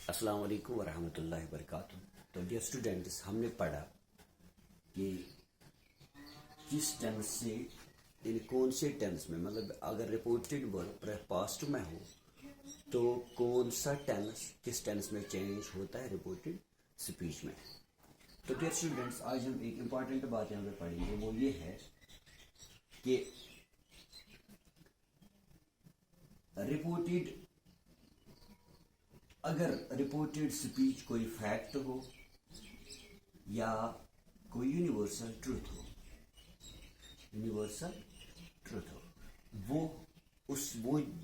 अस्सलाम वालेकुम वरहमतुल्लाहि वबरकातुह। तो डियर स्टूडेंट्स, हमने पढ़ा कि किस टेंस से यानी कौन से टेंस में, मतलब अगर रिपोर्टेड वर्ब पास्ट में हो तो कौन सा टेंस किस टेंस में चेंज होता है रिपोर्टेड स्पीच में। तो डियर स्टूडेंट्स, आज हम एक इम्पॉर्टेंट बात यहाँ पे पढ़ेंगे, वो ये है कि रिपोर्टेड अगर रिपोर्टेड स्पीच कोई फैक्ट हो या कोई यूनिवर्सल ट्रूथ हो, वो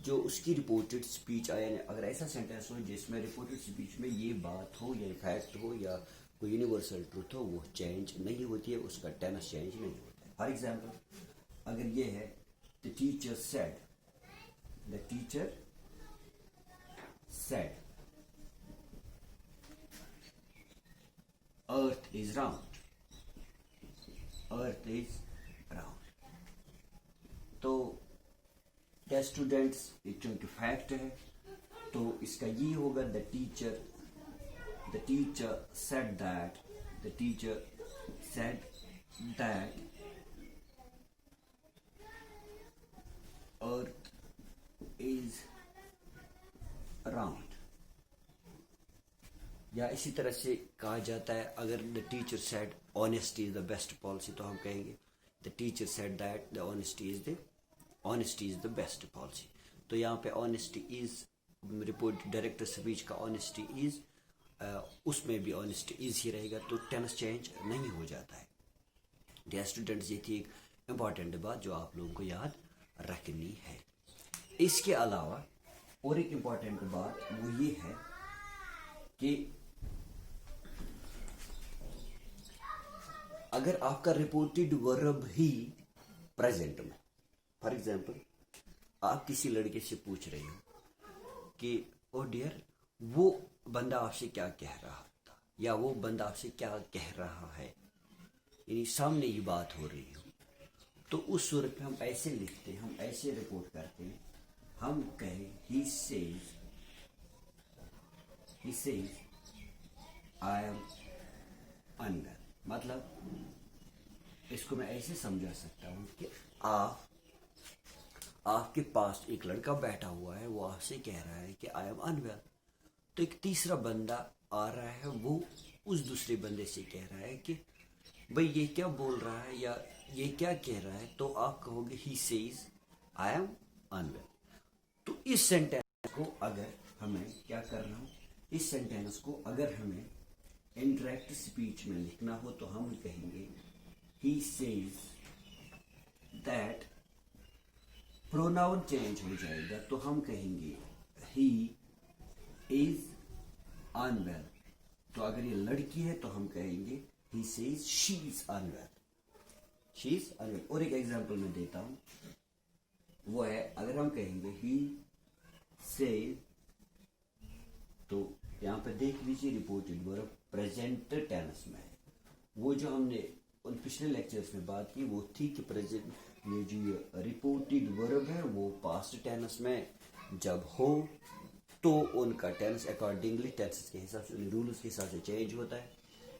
जो उसकी रिपोर्टेड स्पीच आया, अगर ऐसा सेंटेंस हो जिसमें रिपोर्टेड स्पीच में ये बात हो या फैक्ट हो या कोई यूनिवर्सल ट्रूथ हो, वो चेंज नहीं होती है, उसका टेंस चेंज नहीं होता है। फॉर एग्जाम्पल, अगर ये है the teacher said earth is round, तो क्या स्टूडेंट्स, ये चूंकि फैक्ट है तो इसका ये होगा the teacher said that earth is round। या इसी तरह से कहा जाता है, अगर the teacher said honesty is the best policy, तो हम कहेंगे the teacher said that the honesty is the best policy. तो यहाँ पे honesty is report director speech का ऑनेस्टी इज, उसमें भी ऑनेस्टी इज ही रहेगा, तो टेंस चेंज नहीं हो जाता है। डियर स्टूडेंट्स, ये थी एक इम्पॉर्टेंट बात जो आप लोगों को याद रखनी है। इसके अलावा और एक इम्पॉर्टेंट बात वो ये है कि अगर आपका रिपोर्टेड वर्ब ही प्रेजेंट में, फॉर एग्जाम्पल आप किसी लड़के से पूछ रहे हो कि ओ डियर, वो बंदा आपसे क्या कह रहा था या वो बंदा आपसे क्या कह रहा है, यानी सामने ही बात हो रही हो, तो उस सूरत में हम ऐसे लिखते हैं, हम ऐसे रिपोर्ट करते हैं, हम कहें he says I am unwell. मतलब इसको मैं ऐसे समझा सकता हूँ कि आपके पास एक लड़का बैठा हुआ है, वो आपसे कह रहा है कि आई एम अनवेल, तो एक तीसरा बंदा आ रहा है, वो उस दूसरे बंदे से कह रहा है कि भाई ये क्या बोल रहा है या ये क्या कह रहा है, तो आप कहोगे he says I am unwell. तो इस सेंटेंस को अगर हमें क्या करना हो, इस सेंटेंस को अगर हमें इंडायरेक्ट स्पीच में लिखना हो तो हम कहेंगे he says that, pronoun change हो जाएगा तो हम कहेंगे ही इज अनवेल। तो अगर ये लड़की है तो हम कहेंगे he says she is unwell, और एक एग्जांपल मैं देता हूं, वो है अगर हम कहेंगे ही सेज, तो यहाँ पे देख लीजिए रिपोर्टेड वर्ब प्रेजेंट टेंस में है। वो जो हमने उन पिछले लेक्चर्स में बात की वो थी कि प्रेजेंट, ये जो रिपोर्टेड वर्ब है वो पास्ट टेंस में जब हो तो उनका टेंस अकॉर्डिंगली टेंसेस के हिसाब से, रूल्स के हिसाब से चेंज होता है।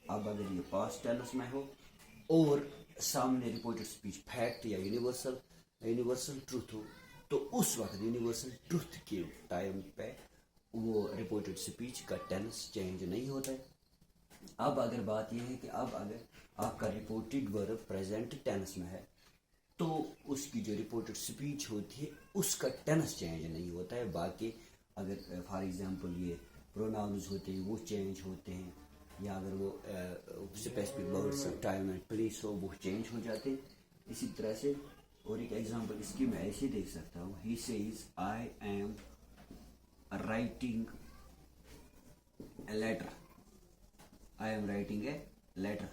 अब अगर ये पास्ट टेंस में हो और सामने रिपोर्टेड स्पीच फैक्ट या यूनिवर्सल ट्रूथ हो, तो उस वक्त यूनिवर्सल ट्रूथ के टाइम पे वो रिपोर्टेड स्पीच का टेंस चेंज नहीं होता है। अब अगर बात यह है कि अब अगर आपका रिपोर्टेड वर्ब प्रेजेंट टेंस में है तो उसकी जो रिपोर्टेड स्पीच होती है उसका टेंस चेंज नहीं होता है। बाकी अगर फॉर एग्जांपल ये प्रोनाउंस होते हैं वो चेंज होते हैं, या अगर वो specific words time and place हो वो चेंज हो जाते हैं। इसी तरह से और एक एग्जांपल इसकी मैं ऐसे देख सकता हूँ, he says I am writing a letter,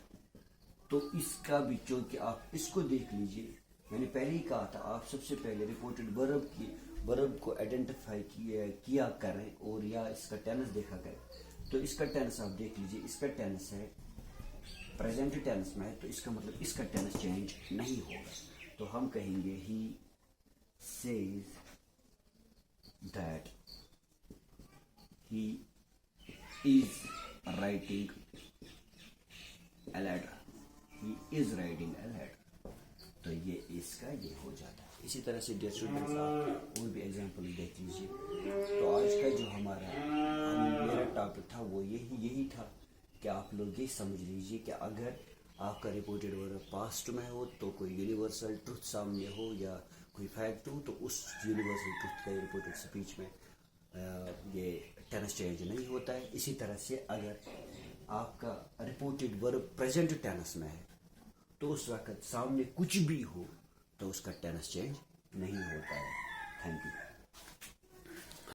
तो इसका भी चूंकि आप इसको देख लीजिए, मैंने पहले ही कहा था आप सबसे पहले रिपोर्टेड वर्ब को आइडेंटिफाई किया करें और या इसका टेंस देखा करें। तो इसका टेंस आप देख लीजिए, इसका टेंस है प्रेजेंट टेंस में है, तो इसका मतलब इसका टेंस चेंज नहीं होगा। तो हम कहेंगे ही says that he is writing a letter. He is writing a letter. تو یہ اس کا یہ ہو جاتا ہے. اسی طرح سے ڈیئر اسٹوڈنٹس آپ اور بھی ایگزامپل دیکھ لیجیے. تو آج کا جو میرا ٹاپک تھا وہ یہی تھا کہ آپ لوگ یہ سمجھ لیجیے کہ اگر آپ کا رپورٹڈ ورب پاسٹ میں ہو تو کوئی یونیورسل ٹروتھ سامنے ہو یا کوئی فیکٹ ہو تو اس یونیورسل ٹروتھ کا رپورٹڈ اسپیچ میں یہ ٹینس چینج نہیں ہوتا ہے. اسی طرح سے اگر آپ کا رپورٹڈ ورب پریزنٹ ٹینس میں ہے تو اس وقت سامنے کچھ بھی ہو تو اس کا ٹینس چینج نہیں ہوتا ہے. Thank you.